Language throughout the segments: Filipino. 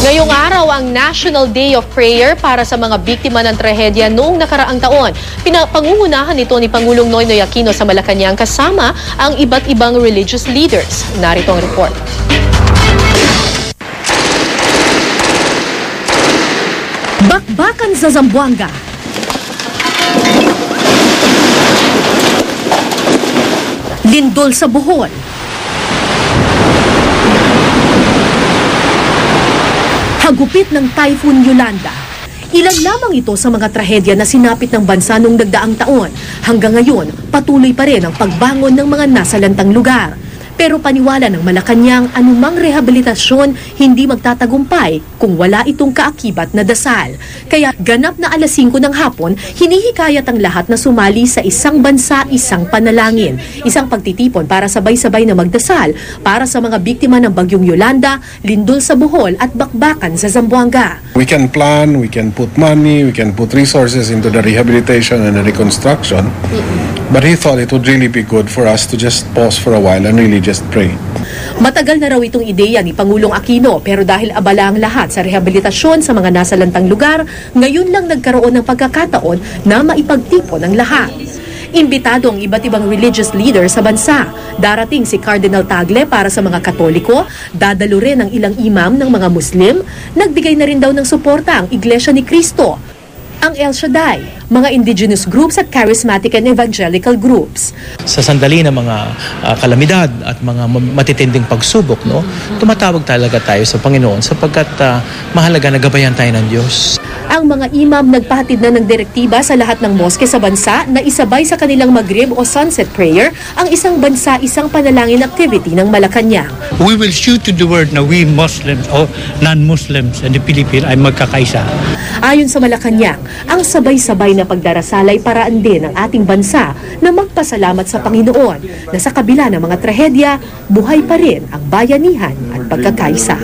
Ngayong araw ang National Day of Prayer para sa mga biktima ng trahedya noong nakaraang taon. Pangungunahan ito ni Pangulong Noynoy Aquino sa Malacanang kasama ang iba't ibang religious leaders. Narito ang report. Bakbakan sa Zamboanga. Lindol sa Bohol. Hagupit ng Typhoon Yolanda. Ilan lamang ito sa mga trahedya na sinapit ng bansa noong nagdaang taon. Hanggang ngayon, patuloy pa rin ang pagbangon ng mga nasalantang lugar. Pero paniwala ng Malacanang, anumang rehabilitasyon hindi magtatagumpay kung wala itong kaakibat na dasal. Kaya ganap na alas 5 ng hapon, hinihikayat ang lahat na sumali sa isang bansa, isang panalangin. Isang pagtitipon para sabay-sabay na magdasal para sa mga biktima ng Bagyong Yolanda, lindol sa Bohol at bakbakan sa Zamboanga. We can plan, we can put money, we can put resources into the rehabilitation and the reconstruction. But he thought it would really be good for us to just pause for a while and really just pray. Matagal na raw itong ideya ni Pangulong Aquino pero dahil abala ang lahat sa rehabilitasyon sa mga nasalantang lugar, ngayon lang nagkaroon ng pagkakataon na maipagtipon ang lahat. Imbitado ang iba't ibang religious leader sa bansa. Darating si Cardinal Tagle para sa mga Katoliko, dadalo rin ang ilang imam ng mga Muslim, nagbigay na rin daw ng suporta ang Iglesia ni Cristo, ang El Shaddai, mga indigenous groups at charismatic and evangelical groups. Sa sandali ng mga kalamidad at mga matitinding pagsubok, tumatawag talaga tayo sa Panginoon sapagkat mahalaga na gabayan tayo ng Diyos. Ang mga imam nagpahatid na ng direktiba sa lahat ng moske sa bansa na isabay sa kanilang Maghrib o sunset prayer ang isang bansa, isang panalangin activity ng Malacanang. We will shoot to the word na we Muslims o non-Muslims and the Philippines ay magkakaisa. Ayon sa Malacanang, ang sabay-sabay na pagdarasal ay paraan din ng ating bansa na magpasalamat sa Panginoon na sa kabila ng mga trahedya, buhay pa rin ang bayanihan at pagkakaisa.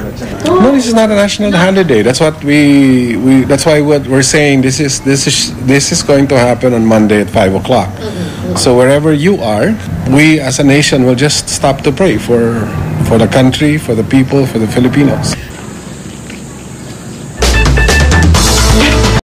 No, this is not a national holiday. That's why what we're saying this is going to happen on Monday at 5 o'clock. So wherever you are, we as a nation will just stop to pray for the country, for the people, for the Filipinos.